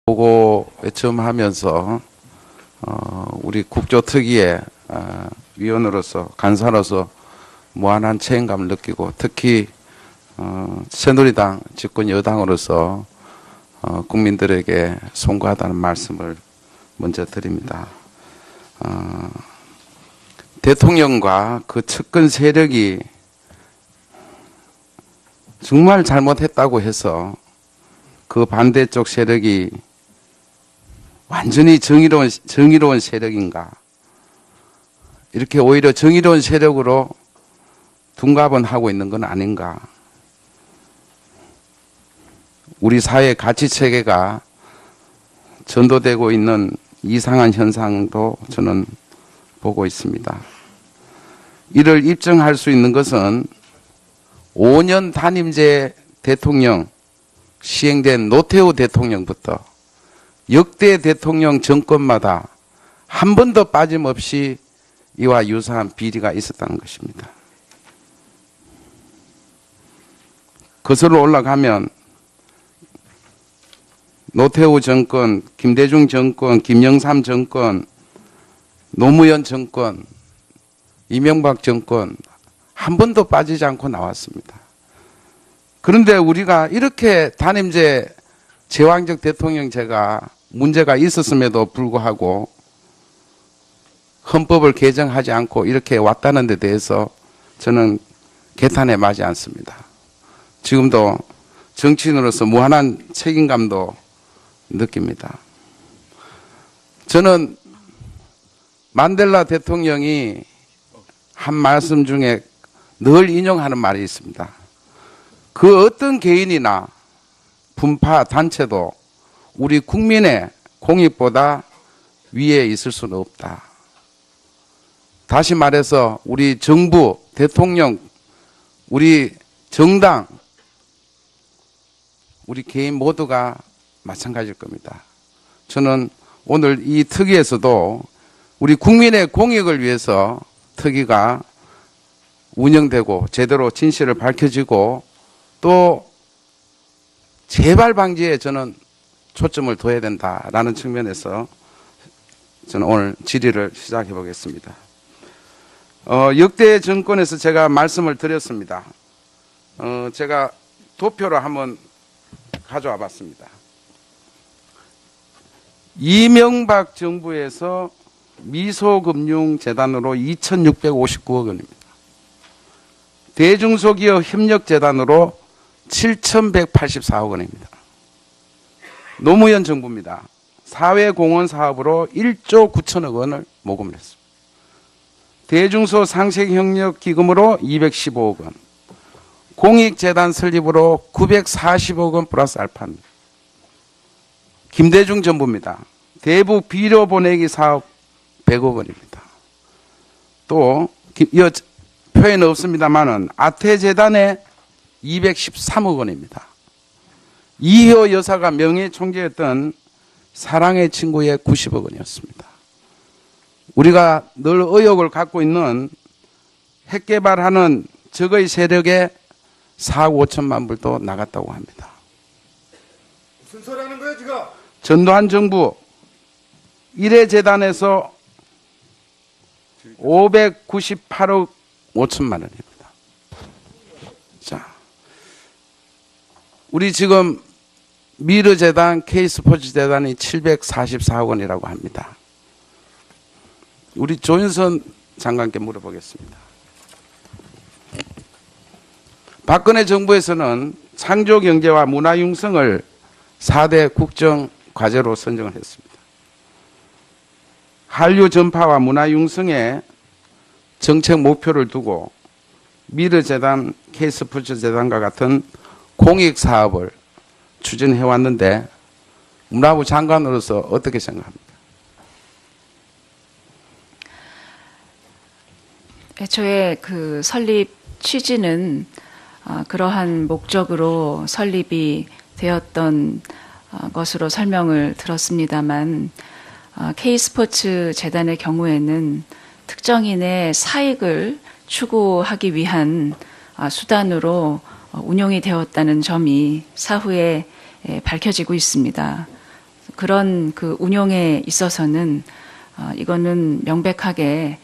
보고 외침하면서 우리 국조특위의 위원으로서 간사로서 무한한 책임감을 느끼고 특히 새누리당 집권 여당으로서 국민들에게 송구하다는 말씀을 먼저 드립니다. 대통령과 그 측근 세력이 정말 잘못했다고 해서 그 반대쪽 세력이 완전히 정의로운 세력인가? 이렇게 오히려 정의로운 세력으로 둔갑은 하고 있는 건 아닌가? 우리 사회 가치 체계가 전도되고 있는 이상한 현상도 저는 보고 있습니다. 이를 입증할 수 있는 것은 5년 단임제 대통령 시행된 노태우 대통령부터 역대 대통령 정권마다 한 번도 빠짐없이 이와 유사한 비리가 있었다는 것입니다. 거슬러 올라가면 노태우 정권, 김대중 정권, 김영삼 정권, 노무현 정권, 이명박 정권 한 번도 빠지지 않고 나왔습니다. 그런데 우리가 이렇게 단임제 제왕적 대통령제가 문제가 있었음에도 불구하고 헌법을 개정하지 않고 이렇게 왔다는 데 대해서 저는 개탄에 마지 않습니다. 지금도 정치인으로서 무한한 책임감도 느낍니다. 저는 만델라 대통령이 한 말씀 중에 늘 인용하는 말이 있습니다. 그 어떤 개인이나 분파 단체도 우리 국민의 공익보다 위에 있을 수는 없다. 다시 말해서 우리 정부, 대통령, 우리 정당, 우리 개인 모두가 마찬가지일 겁니다. 저는 오늘 이 특위에서도 우리 국민의 공익을 위해서 특위가 운영되고 제대로 진실을 밝혀지고 또 재발 방지에 저는 초점을 둬야 된다라는 측면에서 저는 오늘 질의를 시작해 보겠습니다. 역대 정권에서 제가 말씀을 드렸습니다. 제가 도표로 한번 가져와 봤습니다. 이명박 정부에서 미소금융재단으로 2,659억 원입니다. 대중소기업 협력재단으로 7,184억 원입니다. 노무현 정부입니다. 사회공헌 사업으로 1조 9천억 원을 모금을 했습니다. 대중소 상생협력기금으로 215억 원, 공익재단 설립으로 940억 원 플러스 알파입니다. 김대중 정부입니다. 대북 비료 보내기 사업 100억 원입니다. 또 표현 없습니다만은 아태재단에 213억 원입니다. 이효 여사가 명예총재였던 사랑의 친구의 90억 원이었습니다. 우리가 늘 의혹을 갖고 있는 핵개발하는 적의 세력에 4억 5천만 불도 나갔다고 합니다. 무슨 소리 하는 거야 지금? 전두환 정부 1회 재단에서 598억 5천만 원입니다. 자, 우리 지금 미르재단, K스포츠재단이 744억 원이라고 합니다. 우리 조윤선 장관께 물어보겠습니다. 박근혜 정부에서는 창조경제와 문화융성을 4대 국정과제로 선정을 했습니다. 한류 전파와 문화융성에 정책 목표를 두고 미르재단, K스포츠재단과 같은 공익사업을 추진해왔는데 문화부 장관으로서 어떻게 생각합니까? 애초에 그 설립 취지는 그러한 목적으로 설립이 되었던 것으로 설명을 들었습니다만 K스포츠 재단의 경우에는 특정인의 사익을 추구하기 위한 수단으로 운영이 되었다는 점이 사후에 밝혀지고 있습니다. 그런 그 운용에 있어서는 이거는 명백하게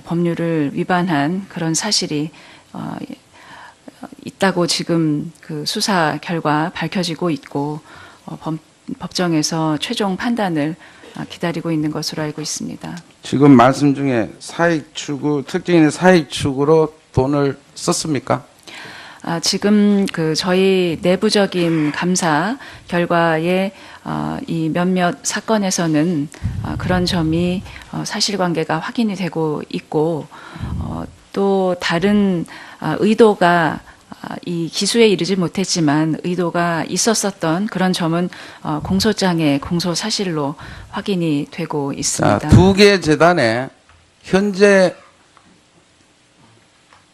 법률을 위반한 그런 사실이 있다고 지금 그 수사 결과 밝혀지고 있고 법정에서 최종 판단을 기다리고 있는 것으로 알고 있습니다. 지금 말씀 중에 사익 추구, 특정인의 사익 추구로 돈을 썼습니까? 지금 그 저희 내부적인 감사 결과에 이 몇몇 사건에서는 그런 점이 사실관계가 확인이 되고 있고 또 다른 의도가 이 기수에 이르지 못했지만 의도가 있었었던 그런 점은 공소장의 공소 사실로 확인이 되고 있습니다. 자, 두 개 재단에 현재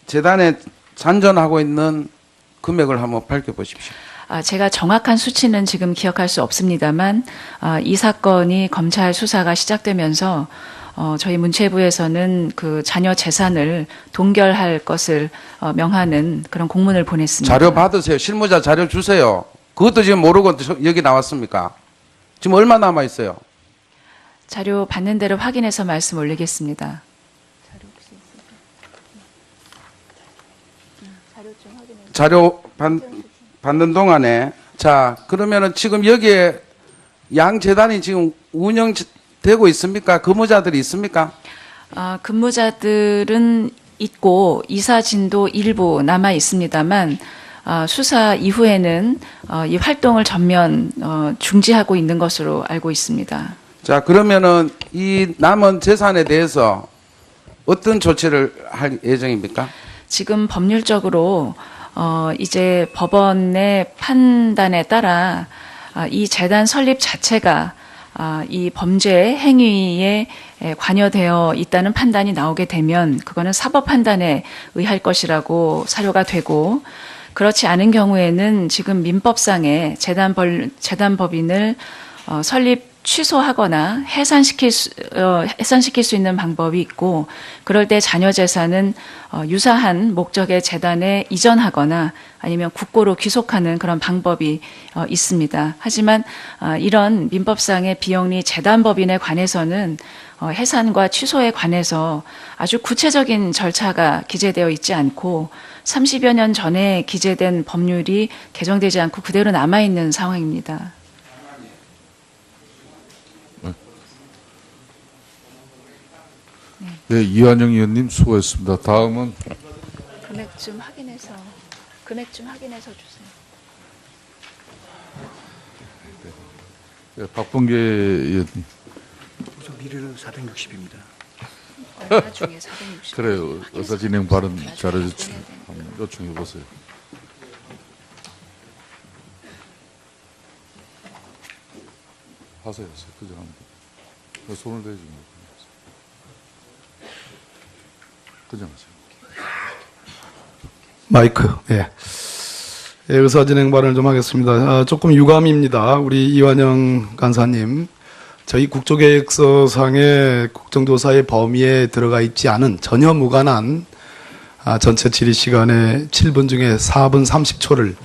재단에 잔존하고 있는 금액을 한번 밝혀보십시오. 제가 정확한 수치는 지금 기억할 수 없습니다만 이 사건이 검찰 수사가 시작되면서 저희 문체부에서는 그 자녀 재산을 동결할 것을 명하는 그런 공문을 보냈습니다. 자료 받으세요. 실무자 자료 주세요. 그것도 지금 모르고 여기 나왔습니까? 지금 얼마 남아 있어요? 자료 받는 대로 확인해서 말씀 올리겠습니다. 자료 받는 동안에 자 그러면은 지금 여기에 양 재단이 지금 운영되고 있습니까? 근무자들이 있습니까? 근무자들은 있고 이사진도 일부 남아 있습니다만 수사 이후에는 이 활동을 전면 중지하고 있는 것으로 알고 있습니다. 자 그러면은 이 남은 재산에 대해서 어떤 조치를 할 예정입니까? 지금 법률적으로 이제 법원의 판단에 따라 이 재단 설립 자체가 이 범죄 행위에 관여되어 있다는 판단이 나오게 되면 그거는 사법 판단에 의할 것이라고 사료가 되고 그렇지 않은 경우에는 지금 민법상의 재단법인을 설립 취소하거나 해산시킬 수 있는 방법이 있고 그럴 때 자녀 재산은 유사한 목적의 재단에 이전하거나 아니면 국고로 귀속하는 그런 방법이 있습니다. 하지만 이런 민법상의 비영리 재단법인에 관해서는 해산과 취소에 관해서 아주 구체적인 절차가 기재되어 있지 않고 30여 년 전에 기재된 법률이 개정되지 않고 그대로 남아있는 상황입니다. 네, 이완영 의원님 수고했습니다. 다음은 금액 좀 확인해서 주세요. 네, 박범계 의원님. 미르 460입니다. 얼마 중에 460. 그래요. 의사진행 발언 잘해주시 한번 요청해 보세요. 하세요. 그죠? 손을 대지 뭐. 그정하세요. 마이크. 예. 예, 의사진행 발언을 좀 하겠습니다. 조금 유감입니다. 우리 이완영 간사님. 저희 국조계획서상의 국정조사의 범위에 들어가 있지 않은 전혀 무관한 전체 질의 시간의 7분 중에 4분 30초를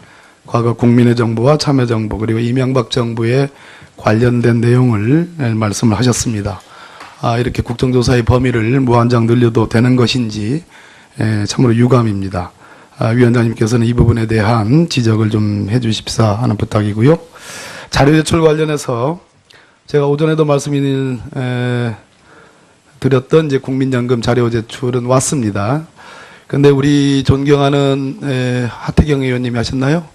과거 국민의 정부와 참여정부 그리고 이명박 정부에 관련된 내용을 말씀을 하셨습니다. 이렇게 국정조사의 범위를 무한정 늘려도 되는 것인지 참으로 유감입니다. 위원장님께서는 이 부분에 대한 지적을 좀 해주십사 하는 부탁이고요. 자료 제출 관련해서 제가 오전에도 드렸던 이제 국민연금 자료 제출은 왔습니다. 근데 우리 존경하는 하태경 의원님이 하셨나요?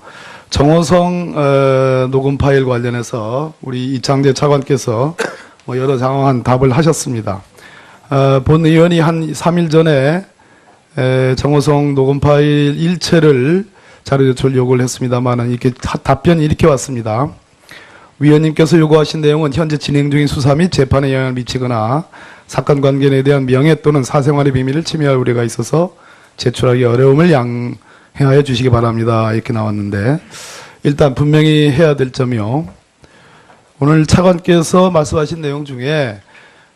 정호성 녹음 파일 관련해서 우리 이창재 차관께서 여러 장황한 답을 하셨습니다. 본 의원이 한 3일 전에 정호성 녹음 파일 일체를 자료 제출 요구를 했습니다만 이렇게 답변이 이렇게 왔습니다. 위원님께서 요구하신 내용은 현재 진행 중인 수사 및 재판에 영향을 미치거나 사건 관계에 대한 명예 또는 사생활의 비밀을 침해할 우려가 있어서 제출하기 어려움을 양해하여 주시기 바랍니다. 이렇게 나왔는데 일단 분명히 해야 될 점이요. 오늘 차관께서 말씀하신 내용 중에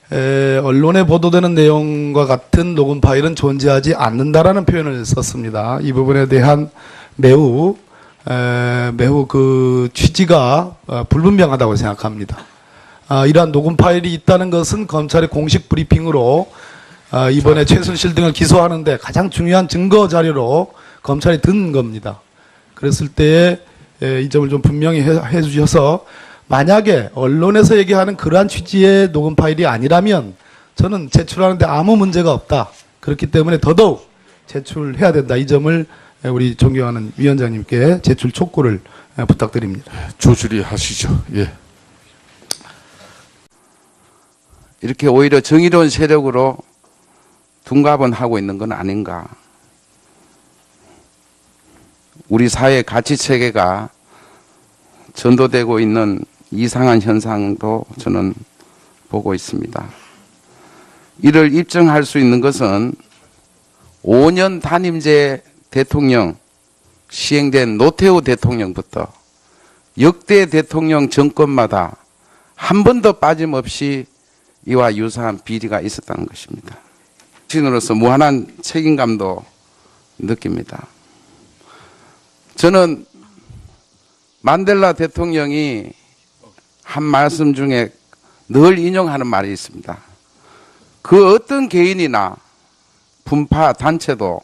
언론에 보도되는 내용과 같은 녹음 파일은 존재하지 않는다라는 표현을 썼습니다. 이 부분에 대한 매우 그 취지가 불분명하다고 생각합니다. 이러한 녹음 파일이 있다는 것은 검찰의 공식 브리핑으로 이번에 최순실 등을 기소하는데 가장 중요한 증거 자료로 검찰이 든 겁니다. 그랬을 때에 이 점을 좀 분명히 해 주셔서 만약에 언론에서 얘기하는 그러한 취지의 녹음 파일이 아니라면 저는 제출하는데 아무 문제가 없다. 그렇기 때문에 더더욱 제출해야 된다. 이 점을 우리 존경하는 위원장님께 제출 촉구를 부탁드립니다. 조실이 하시죠. 예. 이렇게 오히려 정의로운 세력으로 둔갑은 하고 있는 건 아닌가. 우리 사회 가치 체계가 전도되고 있는 이상한 현상도 저는 보고 있습니다. 이를 입증할 수 있는 것은 5년 단임제 대통령 시행된 노태우 대통령부터 역대 대통령 정권마다 한 번도 빠짐없이 이와 유사한 비리가 있었다는 것입니다. 신으로서 무한한 책임감도 느낍니다. 저는 만델라 대통령이 한 말씀 중에 늘 인용하는 말이 있습니다. 그 어떤 개인이나 분파 단체도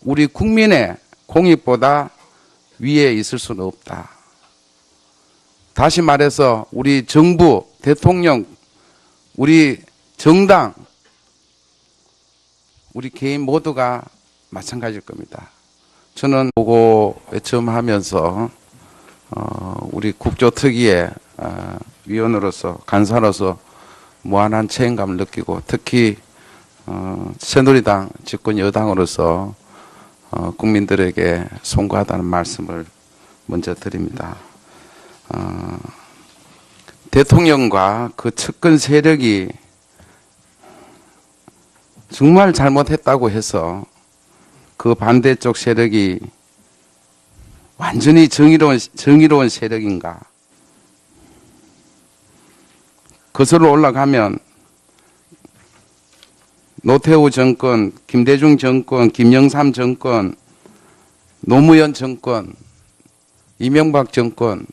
우리 국민의 공익보다 위에 있을 수는 없다. 다시 말해서 우리 정부, 대통령, 우리 정당, 우리 개인 모두가 마찬가지일 겁니다. 저는 보고 외침하면서 우리 국조특위의 위원으로서 간사로서 무한한 책임감을 느끼고 특히 새누리당 집권 여당으로서 국민들에게 송구하다는 말씀을 먼저 드립니다. 대통령과 그 측근 세력이 정말 잘못했다고 해서 그 반대쪽 세력이 완전히 정의로운 세력인가? 거슬러 올라가면 노태우 정권, 김대중 정권, 김영삼 정권, 노무현 정권, 이명박 정권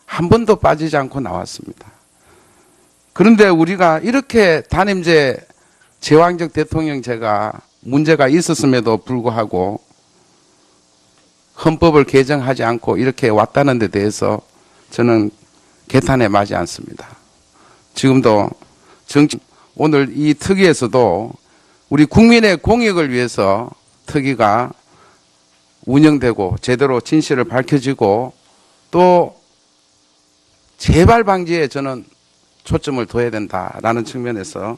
한 번도 빠지지 않고 나왔습니다. 그런데 우리가 이렇게 단임제 제왕적 대통령제가 문제가 있었음에도 불구하고 헌법을 개정하지 않고 이렇게 왔다는 데 대해서 저는 개탄에 마지 않습니다. 지금도 오늘 이 특위에서도 우리 국민의 공익을 위해서 특위가 운영되고 제대로 진실을 밝혀지고 또 재발 방지에 저는 초점을 둬야 된다라는 측면에서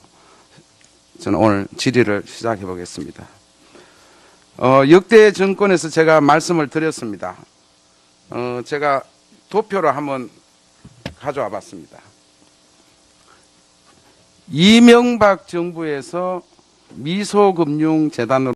저는 오늘 질의를 시작해 보겠습니다. 역대 정권에서 제가 말씀을 드렸습니다. 제가 도표로 한번 가져와 봤습니다. 이명박 정부에서 미소금융재단으로